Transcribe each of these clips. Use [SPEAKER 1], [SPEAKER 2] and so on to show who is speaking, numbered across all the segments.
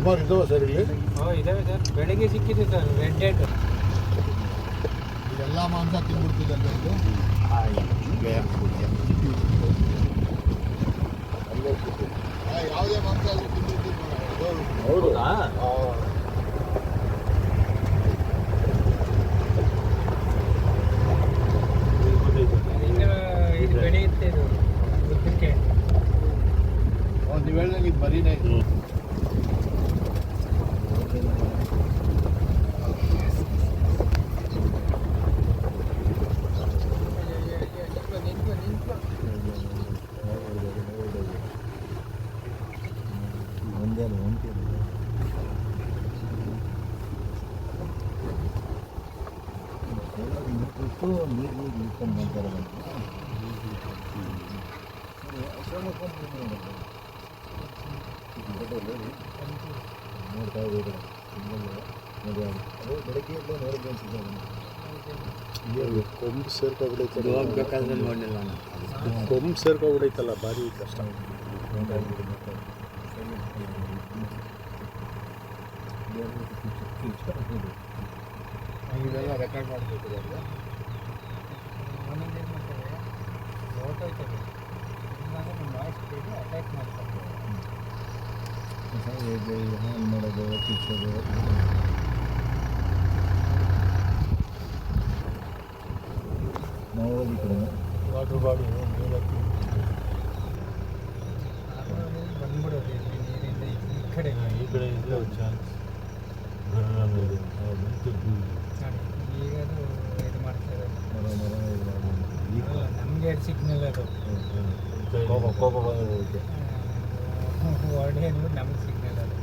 [SPEAKER 1] ಸುಮಾರು ಇದ್ದಾವೆ ಸರ್ ಇಲ್ಲಿ.
[SPEAKER 2] ಇದಾವೆ ಸರ್, ಬೆಳಗ್ಗೆ ಸಿಕ್ಕಿದೆ ಸರ್ ರೆಡ್ ಡೇಟ್.
[SPEAKER 1] ಇದೆಲ್ಲ ಮಾಂಸ ತಿಂದ್ಬಿಡ್ತಿದ್ದಲ್ಲ ಇದು. ಯಾವುದೇ ಮಾಂಸ ಅಲ್ಲಿ ತಿಂದ್ಬಿಡ್ತಿದ್ದು.
[SPEAKER 3] ಹೌದಾ?
[SPEAKER 2] ಇದು ಬೆಳೆಯುತ್ತೆ, ಇದು ಉದ್ದಕ್ಕೆ.
[SPEAKER 1] ನೀವು ಹೇಳ್ದಂಗೆ ಇದು ಮರಿನೇ ಇದು. ಕೊಂಬು ಸೇರ್ಕೊಬಿಡೈತಲ್ಲ,
[SPEAKER 3] ಹೋಗ್ಬೇಕಾದ್ರೆ ನೋಡಲಿಲ್ಲ ನಾನು.
[SPEAKER 1] ಕೊಂಬು ಸೇರ್ಕೊಬಿಡೈತಲ್ಲ, ಭಾರಿ ಕಷ್ಟ. ಇದೆಲ್ಲ ರೆಕಾರ್ಡ್ ಮಾಡಬೇಕು.
[SPEAKER 2] ಒಂದೊಂದು ಏನು ಮಾಡ್ತಾರೆ, ಹೊರಟೋಯ್ತದೆ. ಇಲ್ಲಾಂದ್ರೆ ನಮ್ಮ ವಾಯ್ಸ್ ಕೇಳಿ ಅಟ್ಯಾಕ್ ಮಾಡ್ತಾರೆ.
[SPEAKER 1] ಮಾಡೋದು ಕಿಚ್ಚೋದು. ನಾವು ಈ ಕಡೆ ವಾಟರ್ ಬಾಡಿ
[SPEAKER 2] ಬಂದ್ಬಿಡೋದು ಇಲ್ಲಿ ನೀರಿಂದ ಈ ಕಡೆ
[SPEAKER 1] ಇಲ್ಲ ಚಾನ್ಸ್.
[SPEAKER 2] ಈಗ ಅದು ಇದು ಮಾಡ್ತಾರೆ. ನಮಗೆ ಸಿಗ್ನಲ್ ಅದು
[SPEAKER 1] ಕೋಪ ಬಂದೋಕೆ
[SPEAKER 2] ಹೊರಡಿ ಅಂದ್ಬಿಟ್ಟು ನಮಗೆ ಸಿಗ್ನಲ್ ಅದು.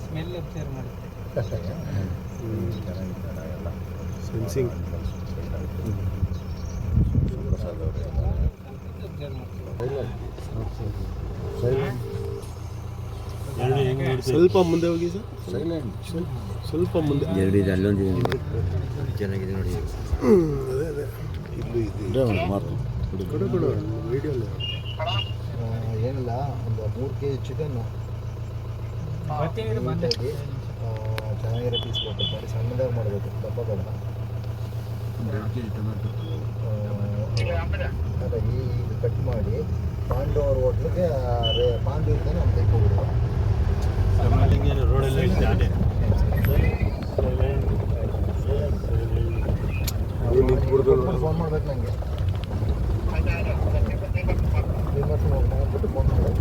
[SPEAKER 2] ಸ್ಮೆಲ್ ಅಬ್ಸರ್ವ್ ಮಾಡುತ್ತೆ.
[SPEAKER 1] ಸೆನ್ಸಿಂಗ್ ಸ್ವಲ್ಪ ಮುಂದೆ ಹೋಗಿ ಸರ್. ಸ್ವಲ್ಪ ಮುಂದೆ.
[SPEAKER 3] ಎರಡಿದೆ, ಅಲ್ಲೊಂದು ಚೆನ್ನಾಗಿದೆ ನೋಡಿ.
[SPEAKER 1] ಅದೇ ಇಲ್ಲೂ ಇದೆ. ಕೊಡು ವೀಡಿಯೋಲ್ಲಿ ಏನಿಲ್ಲ, ಒಂದು 3 kg ಚಿಕನ್ನು ನೀಟಾಗಿ ಚೆನ್ನಾಗಿರೋ ಪೀಸ್ ಕೊಟ್ಟು ಸಣ್ಣದಾಗಿ ಮಾಡಬೇಕು, ದಪ್ಪ ಬೇಡ. 2 kg ಟೊಮೆಟೊ ಹಾಗಾಗಿ ಇದು ಕಟ್ ಮಾಡಿ ಪಾಂಡು ಅವ್ರ ಹೋಟ್ಲಿಗೆ ಪಾಂಡು ಇರ್ತಾನೆ ನಮ್ಮ ತೆಗೆದುಬಿಡುವ.
[SPEAKER 3] ರೋಡಲ್ಲಿ
[SPEAKER 1] ಫೋನ್ ಮಾಡ್ಬೇಕು ನನಗೆ. ಮಾಡ್ಬಿಟ್ಟು ಫೋನ್ ಮಾಡಿ.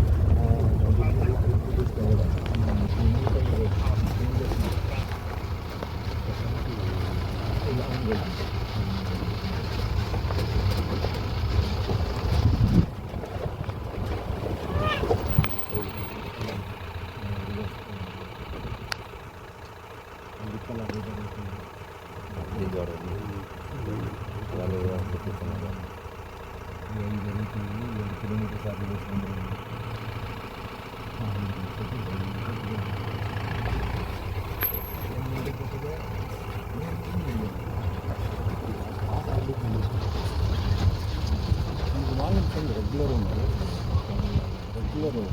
[SPEAKER 1] Kilometre regular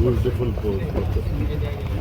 [SPEAKER 1] Beautiful pose.